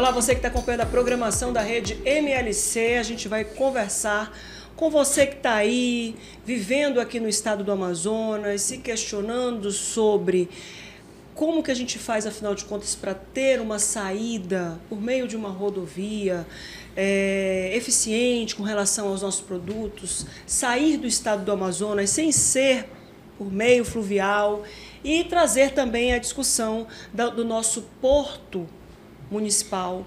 Olá, você que está acompanhando a programação da rede MLC, a gente vai conversar com você que está aí, vivendo aqui no estado do Amazonas, se questionando sobre como que a gente faz, afinal de contas, para ter uma saída por meio de uma rodovia eficiente com relação aos nossos produtos, sair do estado do Amazonas sem ser por meio fluvial e trazer também a discussão do nosso porto municipal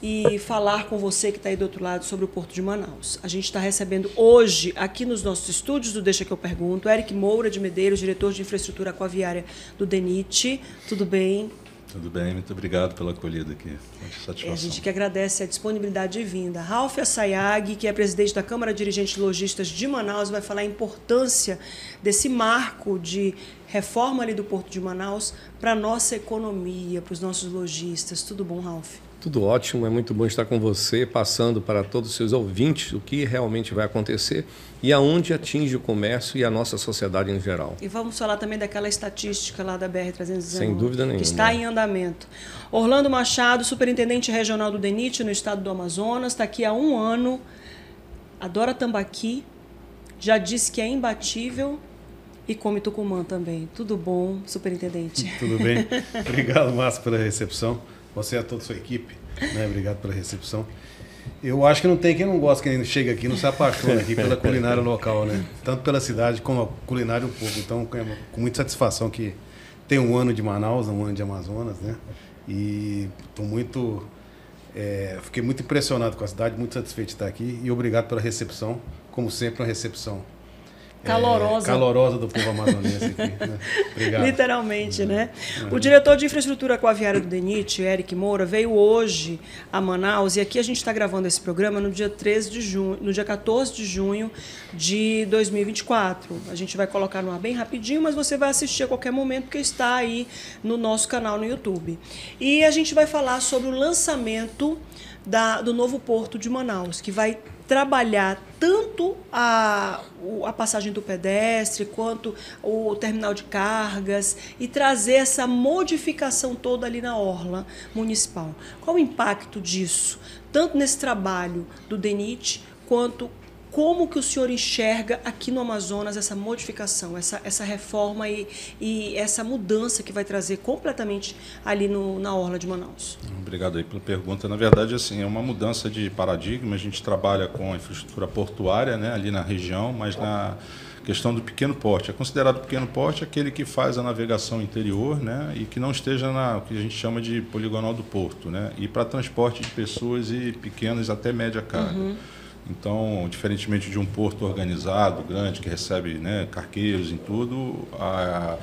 e falar com você que está aí do outro lado sobre o Porto de Manaus. A gente está recebendo hoje, aqui nos nossos estúdios do Deixa Que Eu Pergunto, Eric Moura de Medeiros, diretor de infraestrutura aquaviária do DENIT. Tudo bem? Tudo bem, muito obrigado pela acolhida aqui. Muita satisfação. A gente que agradece a disponibilidade de vinda. Ralf Assayag, que é presidente da Câmara Dirigente de Lojistas de Manaus, vai falar a importância desse marco de reforma ali do Porto de Manaus para a nossa economia, para os nossos lojistas. Tudo bom, Ralf? Tudo ótimo, é muito bom estar com você, passando para todos os seus ouvintes o que realmente vai acontecer e aonde atinge o comércio e a nossa sociedade em geral. E vamos falar também daquela estatística lá da BR-319. Sem dúvida nenhuma. Que está em andamento. Orlando Machado, superintendente regional do DENIT no estado do Amazonas, está aqui há 1 ano, adora tambaqui, já disse que é imbatível e come tucumã também. Tudo bom, superintendente? Tudo bem. Obrigado, Márcio, pela recepção. Você e a toda a sua equipe, né? Obrigado pela recepção. Eu acho que não tem quem não gosta, quem chega aqui não se apaixona aqui pela culinária local, né? Tanto pela cidade como a culinária do povo. Então, com muita satisfação que tem 1 ano de Manaus, 1 ano de Amazonas, né? E estou muito... fiquei muito impressionado com a cidade, muito satisfeito de estar aqui e obrigado pela recepção, como sempre, uma recepção calorosa do povo amazonense aqui, né? Obrigado. Literalmente, né? O diretor de infraestrutura aquaviária do DENIT, Eric Moura, veio hoje a Manaus e aqui a gente está gravando esse programa no dia 14 de junho de 2024. A gente vai colocar no ar bem rapidinho, mas você vai assistir a qualquer momento porque está aí no nosso canal no YouTube. E a gente vai falar sobre o lançamento do novo Porto de Manaus, que vai trabalhar tanto a passagem do pedestre quanto o terminal de cargas e trazer essa modificação toda ali na orla municipal. Qual o impacto disso, tanto nesse trabalho do DENIT, quanto como que o senhor enxerga aqui no Amazonas essa modificação, essa reforma e essa mudança que vai trazer completamente ali na orla de Manaus? Obrigado aí pela pergunta. Na verdade, assim, é uma mudança de paradigma. A gente trabalha com a infraestrutura portuária, né, ali na região, mas na questão do pequeno porte. É considerado pequeno porte aquele que faz a navegação interior, né, e que não esteja o que a gente chama de poligonal do porto, né, e para transporte de pessoas e pequenas até média carga. Então, diferentemente de um porto organizado, grande, que recebe, né, cargueiros em tudo, a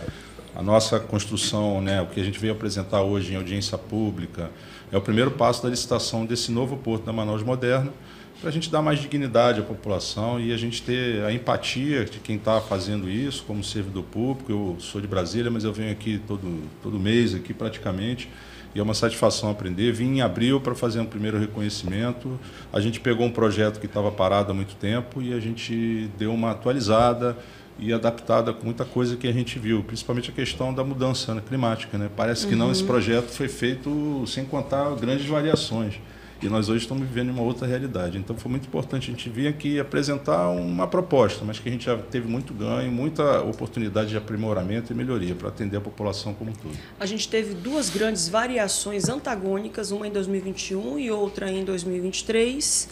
nossa construção, né, o que a gente veio apresentar hoje em audiência pública, é o primeiro passo da licitação desse novo porto da Manaus Moderna, para a gente dar mais dignidade à população e a gente ter a empatia de quem está fazendo isso como servidor público. Eu sou de Brasília, mas eu venho aqui todo mês, aqui praticamente, e é uma satisfação aprender. Vim em abril para fazer um primeiro reconhecimento. A gente pegou um projeto que estava parado há muito tempo e a gente deu uma atualizada e adaptada com muita coisa que a gente viu, principalmente a questão da mudança, né, climática, né? Parece que não, esse projeto foi feito sem contar grandes variações. E nós hoje estamos vivendo uma outra realidade. Então foi muito importante a gente vir aqui apresentar uma proposta, mas que a gente já teve muito ganho, muita oportunidade de aprimoramento e melhoria para atender a população como um todo. A gente teve 2 grandes variações antagônicas, uma em 2021 e outra em 2023.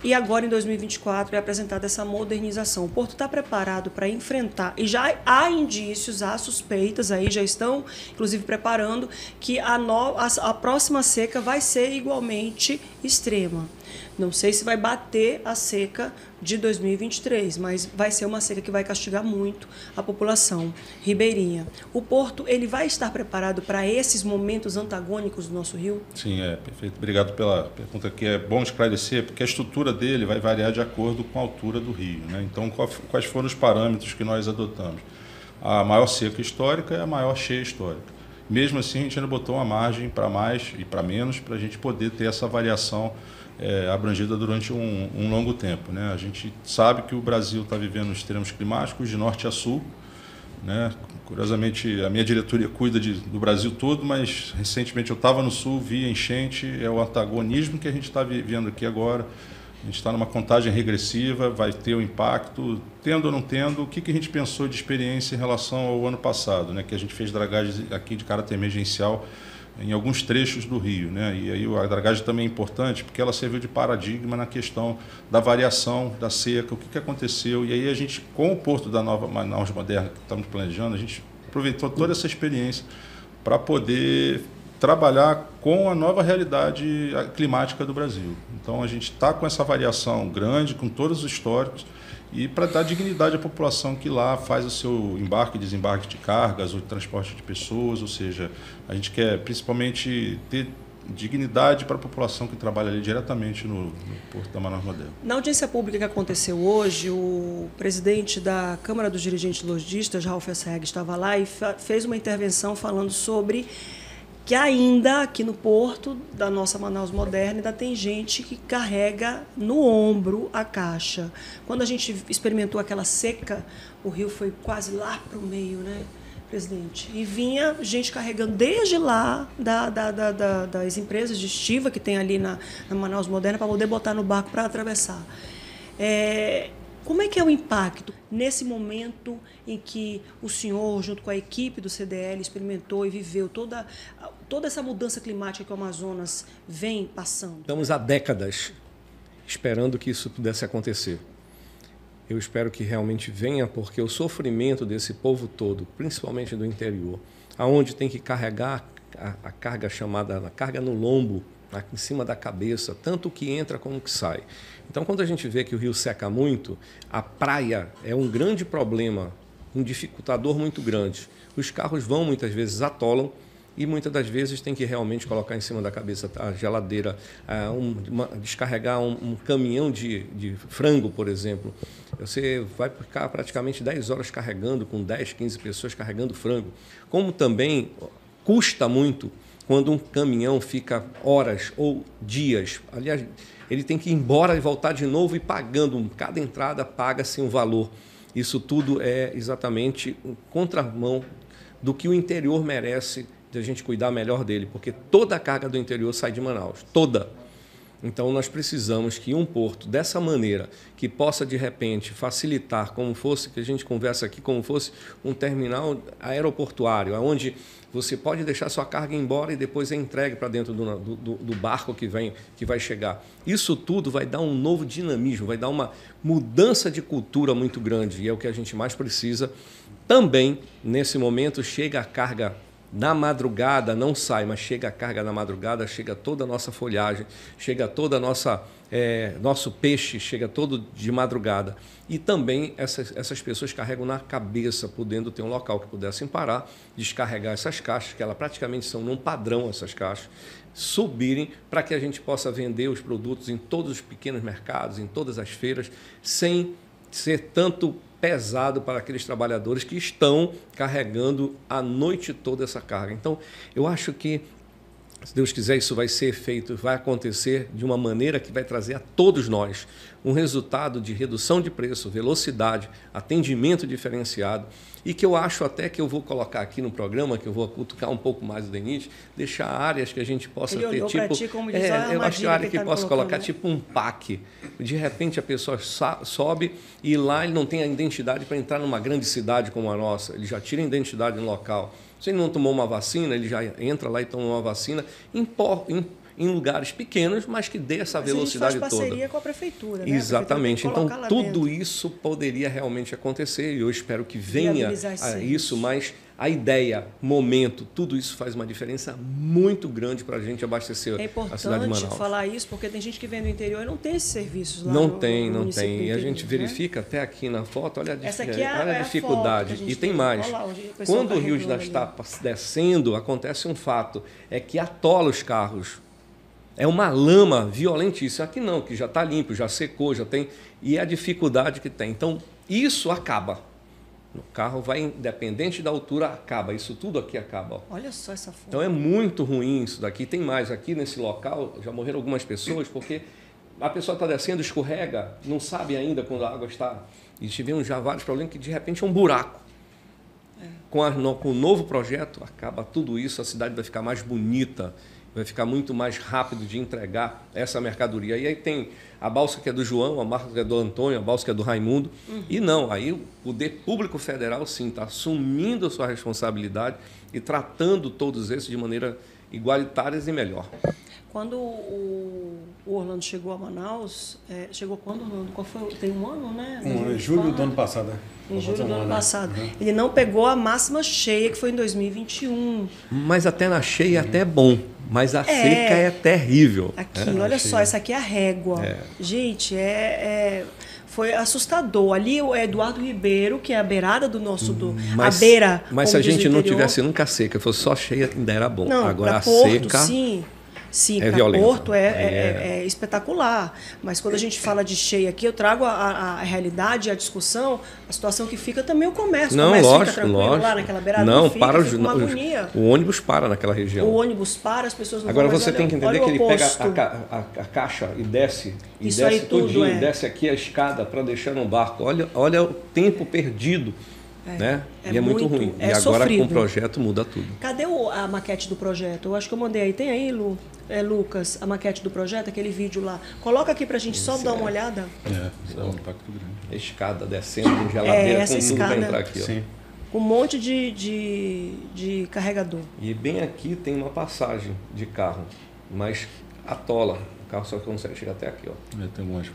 E agora, em 2024, é apresentada essa modernização. O Porto está preparado para enfrentar, e já há indícios, há suspeitas aí, já estão, inclusive, preparando que a próxima seca vai ser igualmente extrema. Não sei se vai bater a seca de 2023, mas vai ser uma seca que vai castigar muito a população ribeirinha. O Porto, ele vai estar preparado para esses momentos antagônicos do nosso rio? Sim, perfeito. Obrigado pela pergunta, que é bom esclarecer, porque a estrutura dele vai variar de acordo com a altura do rio, né? Então, quais foram os parâmetros que nós adotamos? A maior seca histórica é a maior cheia histórica. Mesmo assim, a gente ainda botou uma margem para mais e para menos, para a gente poder ter essa variação abrangida durante um longo tempo, né? A gente sabe que o Brasil está vivendo extremos climáticos de norte a sul, né? Curiosamente, a minha diretoria cuida do Brasil todo, mas recentemente eu estava no Sul, vi a enchente, é o antagonismo que a gente está vivendo aqui agora. A gente está numa contagem regressiva, vai ter o impacto, tendo ou não tendo. O que a gente pensou de experiência em relação ao ano passado, né? Que a gente fez dragagem aqui de caráter emergencial em alguns trechos do Rio, né? E aí a dragagem também é importante porque ela serviu de paradigma na questão da variação da seca, o que aconteceu. E aí a gente, com o porto da nova Manaus Moderna que estamos planejando, a gente aproveitou toda essa experiência para poder trabalhar com a nova realidade climática do Brasil. Então a gente está com essa variação grande, com todos os históricos, e para dar dignidade à população que lá faz o seu embarque e desembarque de cargas ou de transporte de pessoas, ou seja, a gente quer principalmente ter dignidade para a população que trabalha ali diretamente no Porto da Manaus Moderna. Na audiência pública que aconteceu hoje, o presidente da Câmara dos Dirigentes Lojistas, Ralf Esseg, estava lá e fez uma intervenção falando sobre que ainda aqui no porto da nossa Manaus Moderna ainda tem gente que carrega no ombro a caixa. Quando a gente experimentou aquela seca, o rio foi quase lá para o meio, né, presidente? E vinha gente carregando desde lá das empresas de estiva que tem ali na Manaus Moderna para poder botar no barco para atravessar. Como é que é o impacto nesse momento em que o senhor, junto com a equipe do CDL, experimentou e viveu toda essa mudança climática que o Amazonas vem passando? Estamos há décadas esperando que isso pudesse acontecer. Eu espero que realmente venha, porque o sofrimento desse povo todo, principalmente do interior, aonde tem que carregar a carga chamada, a carga no lombo, em cima da cabeça, tanto que entra como que sai. Então, quando a gente vê que o rio seca muito, a praia é um grande problema, um dificultador muito grande. Os carros vão, muitas vezes, atolam e muitas das vezes tem que realmente colocar em cima da cabeça a geladeira, descarregar um caminhão de frango, por exemplo. Você vai ficar praticamente 10 horas carregando, com 10, 15 pessoas carregando frango. Como também custa muito quando um caminhão fica horas ou dias. Aliás, ele tem que ir embora e voltar de novo e pagando. Cada entrada paga-se um valor. Isso tudo é exatamente um contramão do que o interior merece de a gente cuidar melhor dele, porque toda a carga do interior sai de Manaus, toda. Então, nós precisamos que um porto, dessa maneira, que possa, de repente, facilitar, como fosse, que a gente conversa aqui, como fosse um terminal aeroportuário, onde você pode deixar sua carga embora e depois é entregue para dentro do barco que vai chegar. Isso tudo vai dar um novo dinamismo, vai dar uma mudança de cultura muito grande, e é o que a gente mais precisa. Também, nesse momento, chega a carga na madrugada, não sai, mas chega a carga na madrugada, chega toda a nossa folhagem, chega toda a nosso peixe, chega todo de madrugada. E também essas pessoas carregam na cabeça, podendo ter um local que pudessem parar, descarregar essas caixas, que elas praticamente são num padrão, essas caixas, subirem para que a gente possa vender os produtos em todos os pequenos mercados, em todas as feiras, sem ser tanto pesado para aqueles trabalhadores que estão carregando a noite toda essa carga. Então, eu acho que, se Deus quiser, isso vai ser feito, vai acontecer de uma maneira que vai trazer a todos nós um resultado de redução de preço, velocidade, atendimento diferenciado, e que eu acho até que eu vou colocar aqui no programa, que eu vou cutucar um pouco mais o DENIT, deixar áreas que a gente possa ter, tipo... eu acho que a área que posso colocar tipo um PAC. De repente a pessoa sobe e lá ele não tem a identidade para entrar numa grande cidade como a nossa, ele já tira a identidade no local. Se ele não tomou uma vacina, ele já entra lá e toma uma vacina em lugares pequenos, mas que dê essa velocidade toda. A gente faz parceria com a prefeitura, né? Exatamente. Então, tudo isso poderia realmente acontecer e eu espero que venha a isso, mas a ideia, momento, tudo isso faz uma diferença muito grande para a gente abastecer a cidade de Manaus. É importante falar isso, porque tem gente que vem do interior e não tem esses serviços lá. Não tem. E a gente verifica até aqui na foto, olha a dificuldade. E tem mais. Quando o rio está descendo, acontece um fato, é que atola os carros. É uma lama violentíssima. Aqui não, que já está limpo, já secou, já tem. E é a dificuldade que tem. Então, isso acaba. O carro vai, independente da altura, acaba. Isso tudo aqui acaba. Ó. Olha só essa foto. Então, é muito ruim isso daqui. Tem mais. Aqui nesse local, já morreram algumas pessoas, porque a pessoa está descendo, escorrega, não sabe ainda quando a água está... E tivemos já vários problemas que, de repente, é um buraco. Com o novo projeto, acaba tudo isso, a cidade vai ficar mais bonita, vai ficar muito mais rápido de entregar essa mercadoria. E aí tem a balsa que é do João, a marca que é do Antônio, a balsa que é do Raimundo. E não, aí o Poder Público Federal, sim, está assumindo a sua responsabilidade e tratando todos esses de maneira igualitária e melhor. Quando o Orlando chegou a Manaus, chegou quando, Orlando? Qual foi? Tem um ano, né? Em julho do ano passado. Em julho do ano passado. Ele não pegou a máxima cheia, que foi em 2021. Mas até na cheia é até bom, mas a seca é terrível. Aqui, olha só, essa aqui é a régua. Gente, foi assustador. Ali é o Eduardo Ribeiro, que é a beirada do nosso... a beira, mas se a gente não tivesse nunca seca, fosse só cheia, ainda era bom. Não, agora a Porto, seca... Sim, é para Porto é espetacular. Mas quando a gente fala de cheia aqui, eu trago a realidade, a discussão, a situação que fica também o comércio. Não, o comércio lógico, fica tranquilo lógico. lá naquela beirada. Não, fica, para fica uma agonia. o ônibus para naquela região. O ônibus para, as pessoas não Agora vão, você tem que entender que ele pega a caixa e desce tudinho, desce aqui a escada para deixar no barco. Olha o tempo perdido. Né? E é muito ruim. E agora sofrido. Com o projeto muda tudo. Cadê a maquete do projeto? Eu acho que eu mandei aí. Tem aí, Lucas, a maquete do projeto, aquele vídeo lá. Coloca aqui pra gente só dar uma olhada. Isso é um impacto grande. A escada descendo, com geladeira, com tudo para entrar aqui. Sim. Com um monte de carregador. E bem aqui tem uma passagem de carro, mas atola. O carro só consegue chegar até aqui. Tem umas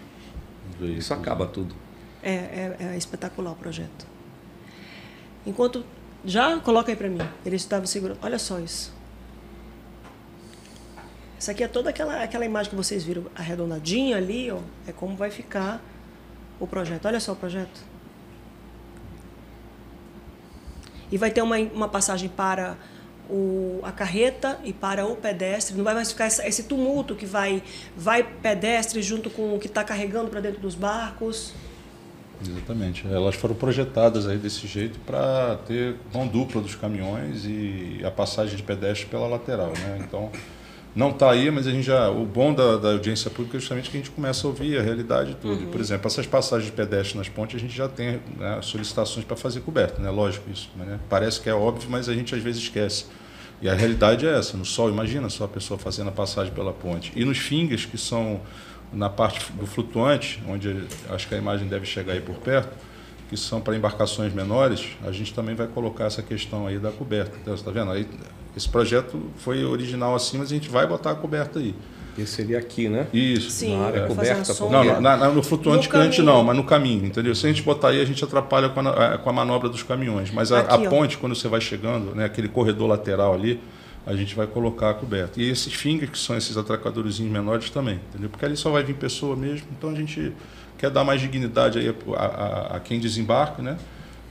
veículos. Isso acaba tudo. É espetacular o projeto. Enquanto... Já coloca aí para mim. Ele estava segurando. Olha só isso. Essa aqui é toda aquela imagem que vocês viram arredondadinha ali, ó. É como vai ficar o projeto. Olha só o projeto. E vai ter uma passagem para a carreta e para o pedestre. Não vai mais ficar esse tumulto que vai pedestre junto com o que está carregando para dentro dos barcos. Exatamente. Elas foram projetadas aí desse jeito para ter mão dupla dos caminhões e a passagem de pedestre pela lateral, né? Então, não está aí, mas a gente o bom da audiência pública é justamente que a gente começa a ouvir a realidade toda. Por exemplo, essas passagens de pedestre nas pontes, a gente já tem, né, solicitações para fazer coberta, né? Lógico isso, né? Parece que é óbvio, mas a gente às vezes esquece. E a realidade é essa, no sol, imagina só a pessoa fazendo a passagem pela ponte. E nos fingas, que são na parte do flutuante, onde acho que a imagem deve chegar aí por perto, que são para embarcações menores, a gente também vai colocar essa questão aí da coberta. Então, você está vendo? Aí, esse projeto foi original assim, mas a gente vai botar a coberta aí. Esse seria aqui, né? Isso. Sim, na área coberta. Não, no flutuante crante não, mas no caminho, entendeu? Se a gente botar aí, a gente atrapalha com a manobra dos caminhões. Mas a ponte, quando você vai chegando, né, aquele corredor lateral ali, a gente vai colocar a coberta. E esses fingers, que são esses atracadorzinhos menores também, entendeu? Porque ali só vai vir pessoa mesmo, então a gente quer dar mais dignidade aí a quem desembarca, né?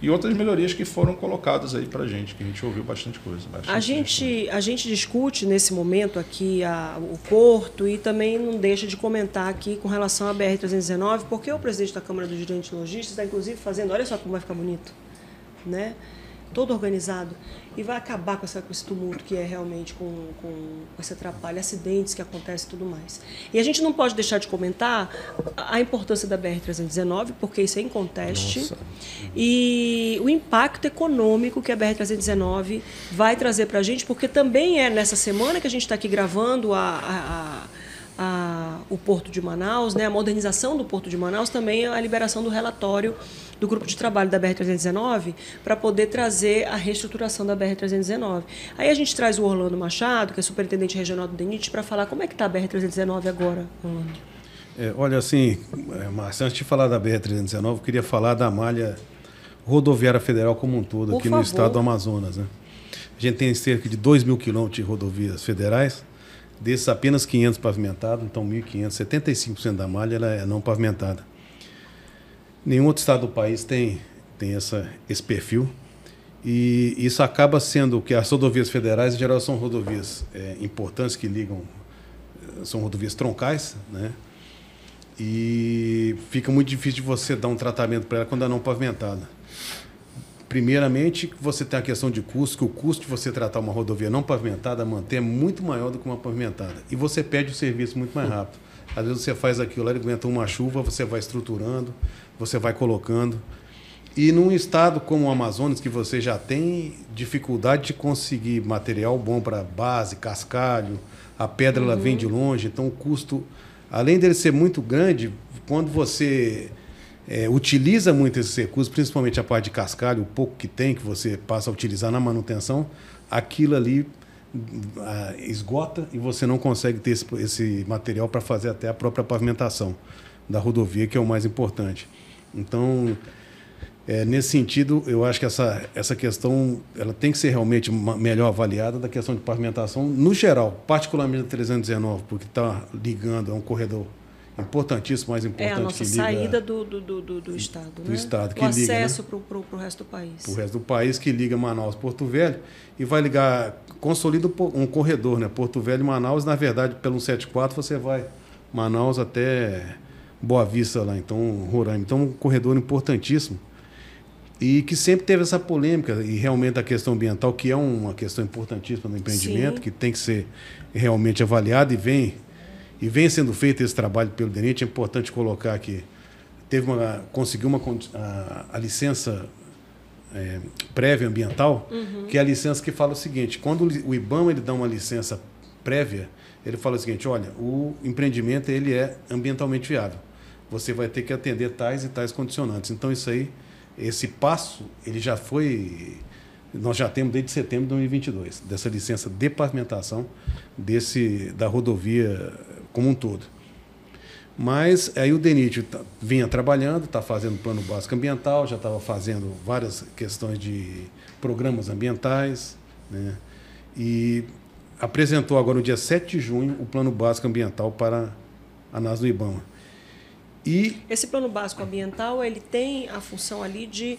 E outras melhorias que foram colocadas aí para a gente, que a gente ouviu bastante coisa. A gente discute nesse momento aqui o Porto e também não deixa de comentar aqui com relação à BR-319, porque o presidente da Câmara dos Dirigentes Lojistas está, inclusive, fazendo, olha só como vai ficar bonito, né? Todo organizado, e vai acabar com esse tumulto que é realmente com esse atrapalho, acidentes que acontecem e tudo mais. E a gente não pode deixar de comentar a importância da BR-319, porque isso é inconteste. Nossa. E o impacto econômico que a BR-319 vai trazer para a gente, porque também é nessa semana que a gente está aqui gravando o Porto de Manaus, né, a modernização do Porto de Manaus, também a liberação do relatório do grupo de trabalho da BR-319 para poder trazer a reestruturação da BR-319. Aí a gente traz o Orlando Machado, que é superintendente regional do DENIT, para falar como é que está a BR-319 agora, Orlando. Olha, assim, Márcia, antes de falar da BR-319, eu queria falar da malha rodoviária federal como um todo, aqui no estado do Amazonas, né? A gente tem cerca de 2 mil quilômetros de rodovias federais, desses apenas 500 pavimentados, então 1.500, 75% da malha ela é não pavimentada. Nenhum outro estado do país tem esse perfil, e isso acaba sendo que as rodovias federais, em geral, são rodovias importantes que ligam, são rodovias troncais, né? E fica muito difícil de você dar um tratamento para ela quando ela não pavimentada. Primeiramente, você tem a questão de custo, que o custo de você tratar uma rodovia não pavimentada, manter, é muito maior do que uma pavimentada. E você perde o serviço muito mais rápido. Às vezes você faz aquilo lá, ele aguenta uma chuva, você vai estruturando, você vai colocando. E num estado como o Amazonas, que você já tem dificuldade de conseguir material bom para base, cascalho, a pedra ela vem de longe, então o custo, além dele ser muito grande, quando você utiliza muito esses recursos, principalmente a parte de cascalho, o pouco que tem, que você passa a utilizar na manutenção, aquilo ali esgota e você não consegue ter esse material para fazer até a própria pavimentação da rodovia, que é o mais importante. Então, nesse sentido, eu acho que essa questão ela tem que ser realmente melhor avaliada da questão de pavimentação no geral, particularmente a 319, porque está ligando, é um corredor importantíssimo, mais importante. É a nossa que liga, saída do Estado. Do né? Estado. Que o liga, acesso para o resto do país. Para o resto do país, que liga Manaus a Porto Velho e vai ligar, consolida um corredor, né? Porto Velho e Manaus, na verdade, pelo 174 você vai Manaus até Boa Vista, lá, então Roraima. Então, um corredor importantíssimo. E que sempre teve essa polêmica, e realmente a questão ambiental, que é uma questão importantíssima no empreendimento, Sim. que tem que ser realmente avaliada e vem sendo feito esse trabalho pelo DENIT. É importante colocar que conseguiu a licença prévia ambiental, que é a licença que fala o seguinte: quando o IBAMA ele dá uma licença prévia, ele fala o seguinte: olha, o empreendimento ele é ambientalmente viável, você vai ter que atender tais e tais condicionantes. Então isso aí, esse passo, ele já foi, nós já temos desde setembro de 2022, dessa licença de pavimentação da rodovia como um todo. Mas aí o DENIT vinha trabalhando, está fazendo plano básico ambiental, já estava fazendo várias questões de programas ambientais, né? E apresentou agora no dia 7 de junho o plano básico ambiental para a análise do IBAMA. E esse plano básico ambiental ele tem a função ali de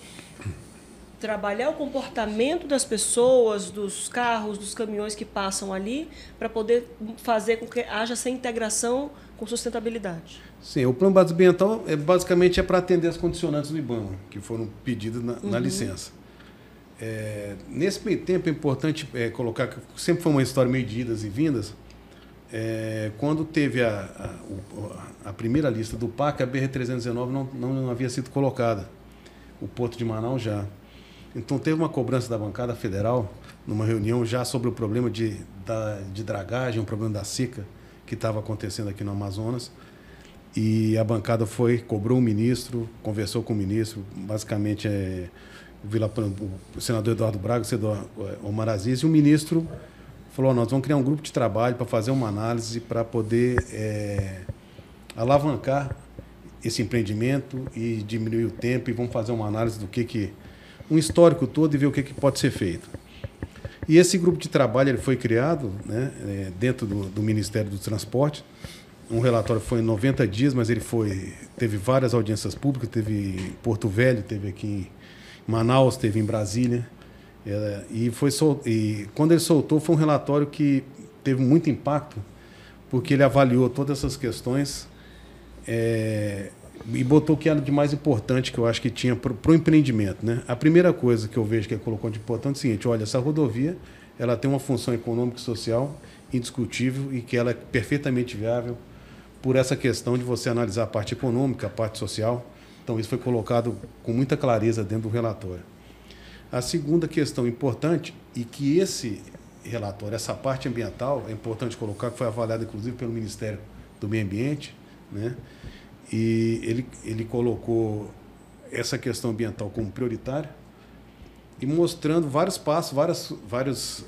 trabalhar o comportamento das pessoas, dos carros, dos caminhões que passam ali, para poder fazer com que haja essa integração com sustentabilidade. Sim, o plano básico ambiental basicamente é para atender as condicionantes do IBAMA, que foram pedidas na licença. Nesse meio tempo é importante colocar que sempre foi uma história meio de idas e vindas. Quando teve a primeira lista do PAC, a BR-319 não havia sido colocada. O Porto de Manaus já. Então teve uma cobrança da bancada federal, numa reunião já sobre o problema de dragagem, o problema da seca que estava acontecendo aqui no Amazonas. E a bancada cobrou o ministro, conversou com o ministro, basicamente o senador Eduardo Braga, o senador Omar Aziz, e o ministro falou: nós vamos criar um grupo de trabalho para fazer uma análise para poder alavancar esse empreendimento e diminuir o tempo, e vamos fazer uma análise do um histórico todo e ver o que pode ser feito. E esse grupo de trabalho ele foi criado, né, dentro do Ministério do Transporte. Um relatório foi em 90 dias, mas teve várias audiências públicas, teve em Porto Velho, teve aqui em Manaus, teve em Brasília. E quando ele soltou, foi um relatório que teve muito impacto, porque ele avaliou todas essas questões e botou o que era de mais importante que eu acho que tinha para o empreendimento, né? A primeira coisa que eu vejo que ele colocou de importante é o seguinte: olha, essa rodovia ela tem uma função econômica e social indiscutível e que ela é perfeitamente viável por essa questão de você analisar a parte econômica, a parte social. Então isso foi colocado com muita clareza dentro do relatório. A segunda questão importante, e que esse relatório, essa parte ambiental, é importante colocar, que foi avaliada inclusive pelo Ministério do Meio Ambiente, né? E ele colocou essa questão ambiental como prioritária e mostrando vários passos, várias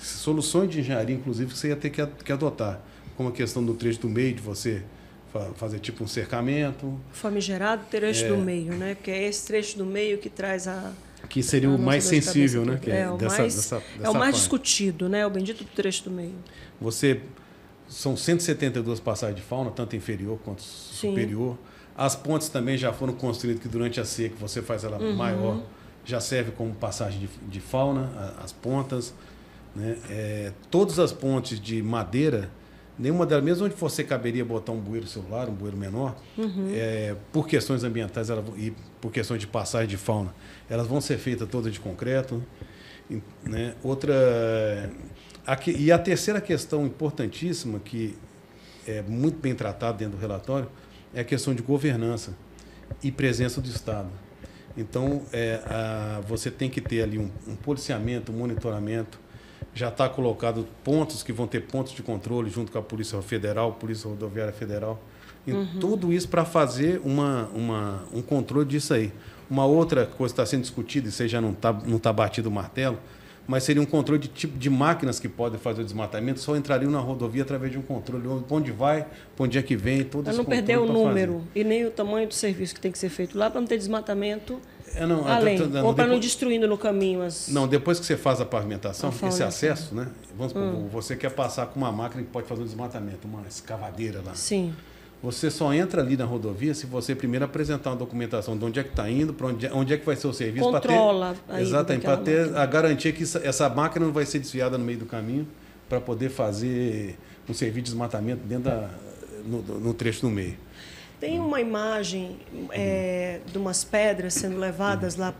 soluções de engenharia, inclusive, que você ia ter que adotar, como a questão do trecho do meio, de você fazer tipo um cercamento. Famigerado trecho do meio, né? Porque é esse trecho do meio que traz que seria o mais sensível, né? Que é o mais discutido, né? O bendito do trecho do meio. São 172 passagens de fauna, tanto inferior quanto superior. As pontes também já foram construídas, que durante a seca você faz ela maior, já serve como passagem de fauna, as pontas, né? Todas as pontes de madeira, nenhuma delas, mesmo onde você caberia botar um bueiro celular, um bueiro menor, por questões ambientais e por questões de passagem de fauna, elas vão ser feitas todas de concreto, né? E a terceira questão importantíssima, que é muito bem tratada dentro do relatório, é a questão de governança e presença do Estado. Então, você tem que ter ali um policiamento, um monitoramento. Já está colocado pontos que vão ter pontos de controle junto com a Polícia Federal, Polícia Rodoviária Federal. E tudo isso para fazer um controle disso aí. Uma outra coisa que está sendo discutida, e isso aí já não tá batido o martelo, mas seria um controle de tipo de máquinas que podem fazer o desmatamento, só entrariam na rodovia através de um controle. Onde vai, para onde é que vem, todo esse não controle. Para não perder o número e nem o tamanho do serviço que tem que ser feito lá, para não ter desmatamento além. Ou para não ir destruindo no caminho as... Não, depois que você faz a pavimentação, esse acesso, né? Vamos supor, você quer passar com uma máquina que pode fazer um desmatamento, uma escavadeira lá. Sim. Você só entra ali na rodovia se você primeiro apresentar uma documentação de onde é que está indo, para onde é que vai ser o serviço. Controla. Exatamente, para ter a garantia que essa máquina não vai ser desviada no meio do caminho para poder fazer um serviço de desmatamento dentro no trecho do meio. Tem uma imagem de umas pedras sendo levadas lá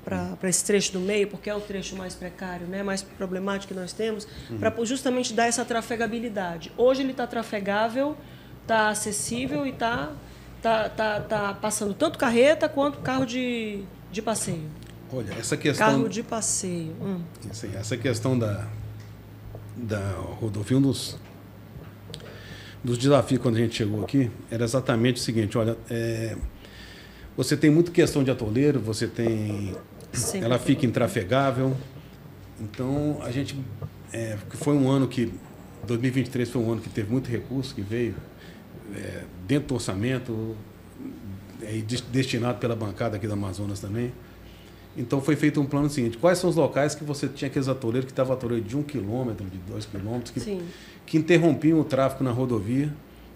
para esse trecho do meio, porque é o trecho mais precário, né, mais problemático que nós temos, para justamente dar essa trafegabilidade. Hoje ele está trafegável, está acessível e está passando tanto carreta quanto carro de passeio. Olha, essa questão... Carro de passeio. Essa questão da rodovia, um dos desafios quando a gente chegou aqui, era exatamente o seguinte, olha, você tem muita questão de atoleiro, você tem... Sempre. Ela fica intrafegável. Então, a gente... foi um ano que... 2023 foi um ano que teve muito recurso, que veio dentro do orçamento, destinado pela bancada aqui da Amazonas também. Então, foi feito um plano seguinte. Quais são os locais que você tinha aqueles atoleiros que estavam atoleiros de 1 quilômetro, de 2 quilômetros, que interrompiam o tráfego na rodovia,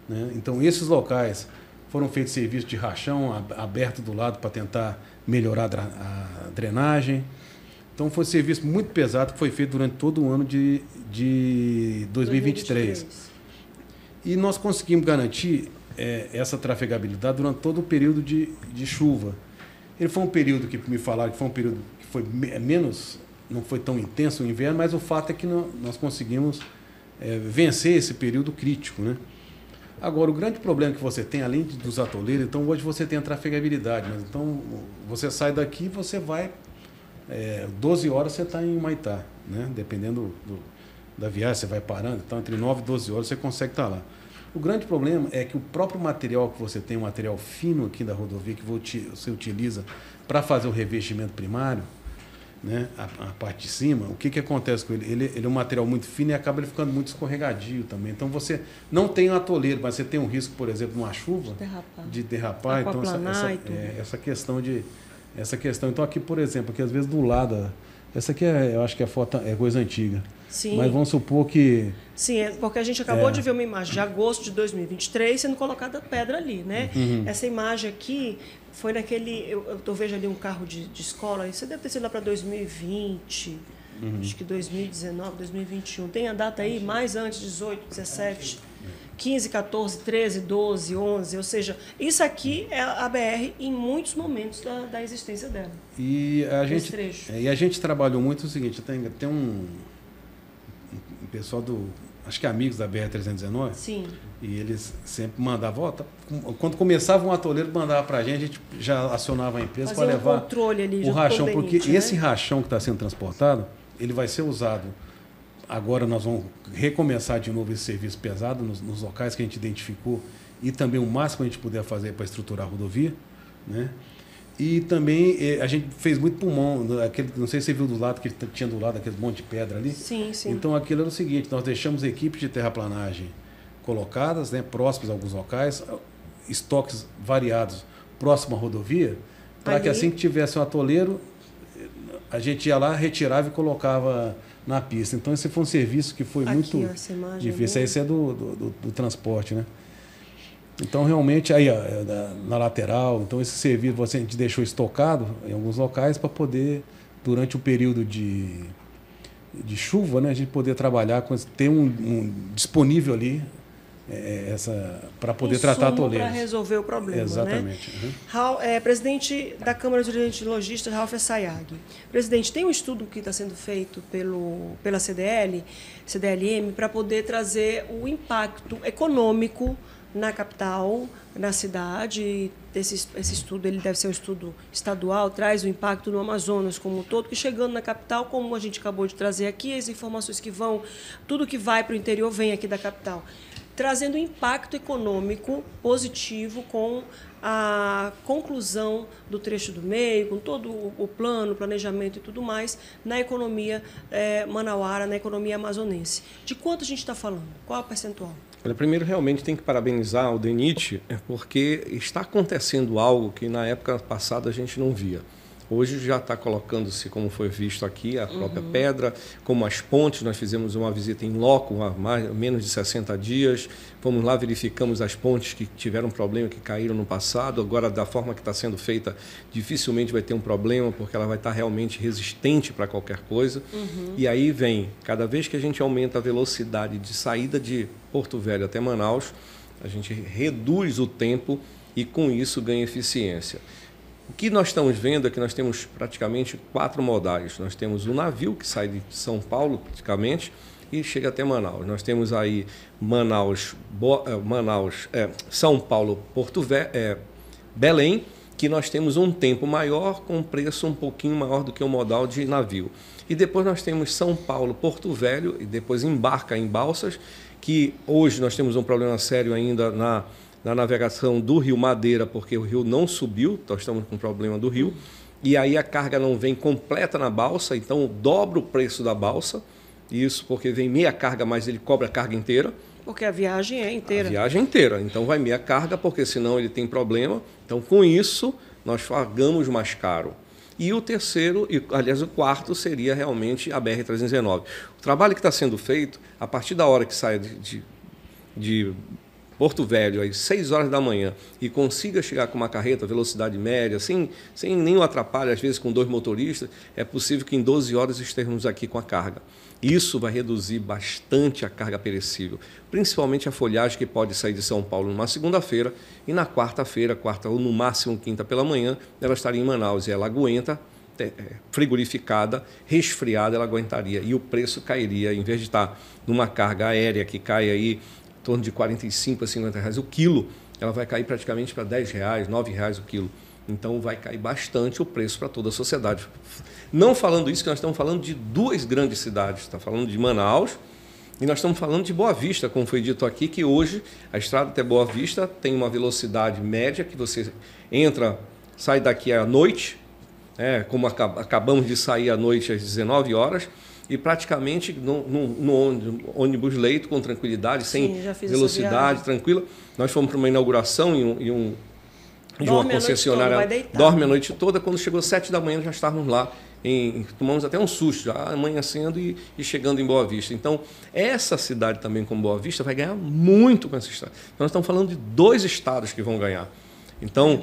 né? Então, esses locais foram feitos serviços de rachão aberto do lado para tentar melhorar a drenagem. Então, foi um serviço muito pesado que foi feito durante todo o ano de 2023. E nós conseguimos garantir essa trafegabilidade durante todo o período de chuva. Ele foi um período que me falaram que foi um período que foi menos, não foi tão intenso o inverno, mas o fato é que nós conseguimos vencer esse período crítico, né? Agora, o grande problema que você tem, além dos atoleiros, então hoje você tem a trafegabilidade, mas então você sai daqui, você vai 12 horas você está em Humaitá, né? Dependendo da viagem, você vai parando, então entre 9 e 12 horas você consegue estar lá. O grande problema é que o próprio material que você tem, um material fino aqui da rodovia, que você utiliza para fazer o revestimento primário, né, a parte de cima, o que acontece com ele? Ele é um material muito fino e acaba ele ficando muito escorregadio também. Então você não tem um atoleiro, mas você tem um risco, por exemplo, numa chuva, de derrapar. Então essa questão. Então aqui, por exemplo, aqui às vezes do lado, essa aqui eu acho que a foto é coisa antiga. Sim. Mas vamos supor que... Sim, porque a gente acabou de ver uma imagem de agosto de 2023 sendo colocada pedra ali, né? Essa imagem aqui foi naquele... Eu vejo ali um carro de escola, isso deve ter sido lá para 2020, acho que 2019, 2021. Tem a data aí, mais antes, 18, 17, 15, 14, 13, 12, 11. Ou seja, isso aqui é a BR em muitos momentos da existência dela. E a gente trabalhou muito o seguinte, tem um pessoal acho que amigos da BR-319. Sim. E eles sempre mandavam, quando começava um atoleiro, mandava para a gente já acionava a empresa para levar um controle ali, o rachão, porque DENIT, esse rachão que está sendo transportado, ele vai ser usado. Agora nós vamos recomeçar de novo esse serviço pesado nos locais que a gente identificou e também o máximo que a gente puder fazer para estruturar a rodovia, né? E também a gente fez muito pulmão, não sei se você viu do lado, que tinha do lado aquele monte de pedra ali. Sim, sim. Então aquilo era o seguinte, nós deixamos equipes de terraplanagem colocadas, né, próximas a alguns locais, estoques variados próximo à rodovia, para que assim que tivesse um atoleiro, a gente ia lá, retirava e colocava na pista. Então esse foi um serviço que foi muito difícil. Esse é do transporte, né? Então, realmente, aí na lateral, então esse serviço a gente deixou estocado em alguns locais para poder, durante o período de chuva, né, a gente poder trabalhar, ter um disponível ali para poder tratar atoleiros. Para resolver o problema. Exatamente. Né? Presidente da Câmara de Lojistas, Ralf Sayag. Presidente, tem um estudo que está sendo feito pela CDLM, para poder trazer o impacto econômico na capital, na cidade. Esse estudo ele deve ser um estudo estadual, traz o impacto no Amazonas como um todo, que chegando na capital, como a gente acabou de trazer aqui, as informações que vão, tudo que vai para o interior vem aqui da capital, trazendo impacto econômico positivo com a conclusão do trecho do meio, com todo o plano, planejamento e tudo mais, na economia manauara, na economia amazonense. De quanto a gente está falando? Qual é o percentual? Olha, primeiro, realmente tem que parabenizar o DENIT, porque está acontecendo algo que na época passada a gente não via. Hoje já está colocando-se, como foi visto aqui, a própria pedra, como as pontes. Nós fizemos uma visita em loco há menos de 60 dias. Fomos lá, verificamos as pontes que tiveram problema, que caíram no passado. Agora, da forma que está sendo feita, dificilmente vai ter um problema, porque ela vai estar realmente resistente para qualquer coisa. E aí vem, cada vez que a gente aumenta a velocidade de saída de Porto Velho até Manaus, a gente reduz o tempo e, com isso, ganha eficiência. O que nós estamos vendo é que nós temos praticamente 4 modais. Nós temos o navio que sai de São Paulo, praticamente, e chega até Manaus. Nós temos aí São Paulo, Porto Velho, Belém, que nós temos um tempo maior com um preço um pouquinho maior do que o modal de navio. E depois nós temos São Paulo, Porto Velho, e depois embarca em balsas, que hoje nós temos um problema sério ainda na navegação do Rio Madeira, porque o rio não subiu, nós estamos com problema do rio, e aí a carga não vem completa na balsa, então dobra o preço da balsa, isso porque vem meia carga, mas ele cobra a carga inteira. Porque a viagem é inteira. A viagem inteira, então vai meia carga, porque senão ele tem problema. Então, com isso, nós pagamos mais caro. E o terceiro, aliás, o quarto, seria realmente a BR-319. O trabalho que está sendo feito, a partir da hora que sai de Porto Velho, às 6 horas da manhã, e consiga chegar com uma carreta, velocidade média, sem nenhum atrapalho, às vezes com 2 motoristas, é possível que em 12 horas estejamos aqui com a carga. Isso vai reduzir bastante a carga perecível, principalmente a folhagem que pode sair de São Paulo numa segunda-feira, e na quarta-feira, quarta ou no máximo quinta pela manhã, ela estaria em Manaus, e ela aguenta, frigorificada, resfriada, ela aguentaria, e o preço cairia, em vez de estar numa carga aérea que cai aí em torno de 45 a 50 reais o quilo, ela vai cair praticamente para 10 reais, 9 reais o quilo. Então vai cair bastante o preço para toda a sociedade. Não falando isso, que nós estamos falando de 2 grandes cidades, está falando de Manaus e nós estamos falando de Boa Vista, como foi dito aqui, que hoje a estrada até Boa Vista tem uma velocidade média que você sai daqui à noite, como acabamos de sair à noite às 19 horas, e praticamente no ônibus leito, com tranquilidade, sem velocidade, tranquila. Nós fomos para uma inauguração de uma concessionária, dorme a noite toda, quando chegou às 7 da manhã já estávamos lá, tomamos até um susto, já amanhecendo e chegando em Boa Vista. Então, essa cidade também, como Boa Vista, vai ganhar muito com essa estrada. Então, nós estamos falando de 2 estados que vão ganhar. Então,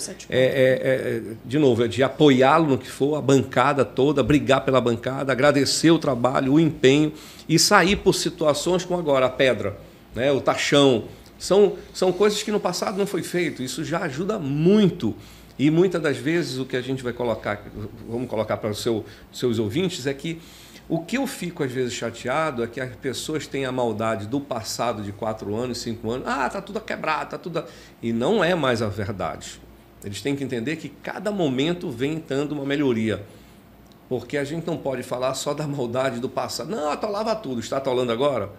de novo, é de apoiá-lo no que for, a bancada toda, brigar pela bancada, agradecer o trabalho, o empenho e sair por situações como agora a pedra, né, o tachão. São coisas que no passado não foi feito, isso já ajuda muito. E muitas das vezes o que a gente vamos colocar para os seus ouvintes é que o que eu fico às vezes chateado é que as pessoas têm a maldade do passado de 4 anos, 5 anos. Tá tudo quebrado, tá tudo... E não é mais a verdade. Eles têm que entender que cada momento vem dando uma melhoria. Porque a gente não pode falar só da maldade do passado. Não, atolava tudo. Está atolando agora?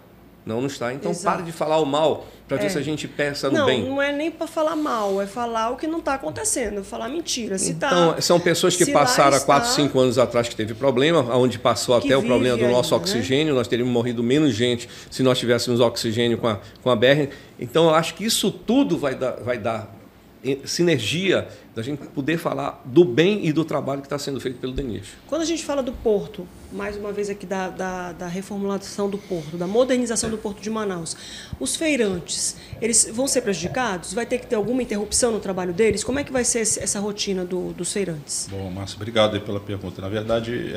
Não está. Então, pare de falar o mal para ver se a gente pensa no bem. Não é nem para falar mal, é falar o que não está acontecendo, falar mentira. Então, são pessoas que passaram há 4, 5 anos atrás que teve problema, onde passou até o problema do nosso oxigênio, nós teríamos morrido menos gente se nós tivéssemos oxigênio com a BR. Então, eu acho que isso tudo vai dar sinergia da gente poder falar do bem e do trabalho que está sendo feito pelo DENIT. Quando a gente fala do porto, mais uma vez aqui da reformulação do porto, da modernização do porto de Manaus, os feirantes, eles vão ser prejudicados? Vai ter que ter alguma interrupção no trabalho deles? Como é que vai ser essa rotina dos feirantes? Bom, Márcio, obrigado aí pela pergunta. Na verdade,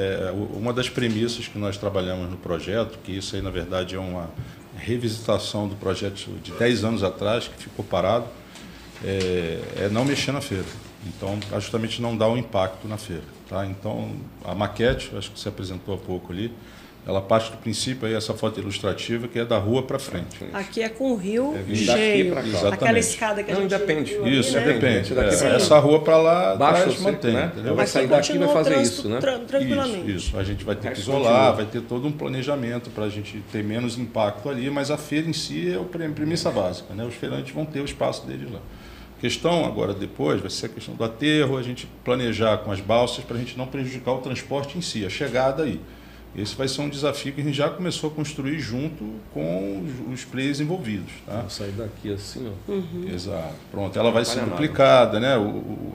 uma das premissas que nós trabalhamos no projeto, que isso aí, na verdade, é uma revisitação do projeto de 10 anos atrás, que ficou parado, é não mexer na feira. Então, justamente não dar um impacto na feira. Tá? Então, a maquete, acho que você apresentou há pouco ali, ela parte do princípio, aí, essa foto ilustrativa, que é da rua para frente. Aqui é com o rio daqui cheio. pra cá. Exatamente. Aquela escada que a Não, gente depende. viu ali, Isso, né? depende. Sim. Essa rua para lá Baixo atrás ou mantém, seco, né? entendeu? Vai sair daqui e vai fazer isso, né? Tranquilamente. Isso. A gente vai ter que Resto isolar, continua. vai ter todo um planejamento para a gente ter menos impacto ali, mas a feira em si é a premissa básica, né? Os feirantes vão ter o espaço deles lá. A questão agora, depois, vai ser a questão do aterro, a gente planejar com as balsas para a gente não prejudicar o transporte em si, a chegada aí. Esse vai ser um desafio que a gente já começou a construir junto com os players envolvidos. Tá? Vou sair daqui assim, ó. Exato. Pronto, ela vai ser Atrapalha duplicada, né?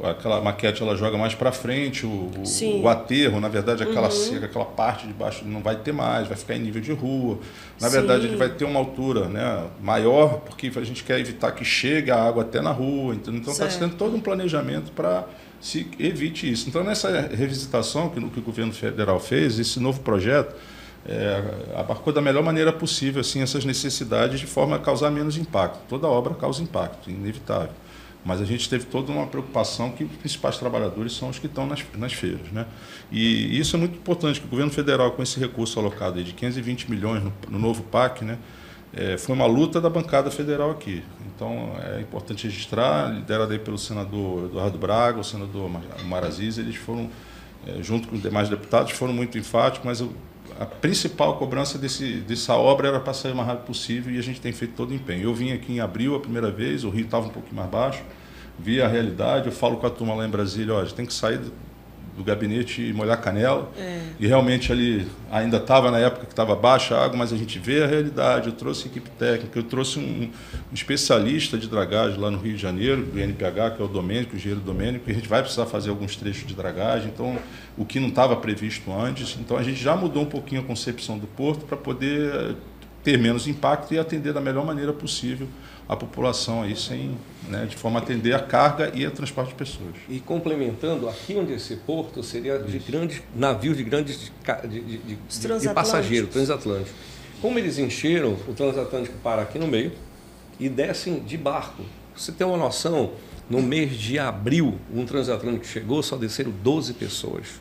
Aquela maquete ela joga mais para frente, o aterro, na verdade, aquela seca, aquela parte de baixo não vai ter mais, vai ficar em nível de rua. Na verdade, ele vai ter uma altura, né, maior, porque a gente quer evitar que chegue a água até na rua. Então está sendo todo um planejamento para se evite isso. Então, nessa revisitação que o governo federal fez, esse novo projeto abarcou da melhor maneira possível assim, essas necessidades de forma a causar menos impacto. Toda obra causa impacto, inevitável. Mas a gente teve toda uma preocupação que os principais trabalhadores são os que estão nas feiras. Né? E isso é muito importante, que o governo federal, com esse recurso alocado aí de 520 milhões no novo PAC, né, foi uma luta da bancada federal aqui. Então, é importante registrar, liderado aí pelo senador Eduardo Braga, o senador Omar Aziz, eles foram, junto com os demais deputados, foram muito enfáticos, mas a principal cobrança dessa obra era para sair o mais rápido possível e a gente tem feito todo o empenho. Eu vim aqui em abril a primeira vez, o rio estava um pouquinho mais baixo, vi a realidade, eu falo com a turma lá em Brasília, ó, a gente tem que sair do gabinete e molhar a canela. E realmente ali ainda estava na época que estava baixa a água, mas a gente vê a realidade. Eu trouxe equipe técnica, eu trouxe um especialista de dragagem lá no Rio de Janeiro, do INPH, que é o Domênico, o engenheiro Domênico, e a gente vai precisar fazer alguns trechos de dragagem, então o que não estava previsto antes. Então a gente já mudou um pouquinho a concepção do porto para poder ter menos impacto e atender da melhor maneira possível a população aí, de forma a atender a carga e o transporte de pessoas. E complementando, aqui onde esse porto seria de grandes navios, de passageiro, transatlântico. Como eles encheram, o transatlântico para aqui no meio e descem de barco. Você tem uma noção, no mês de abril, um transatlântico chegou, só desceram 12 pessoas.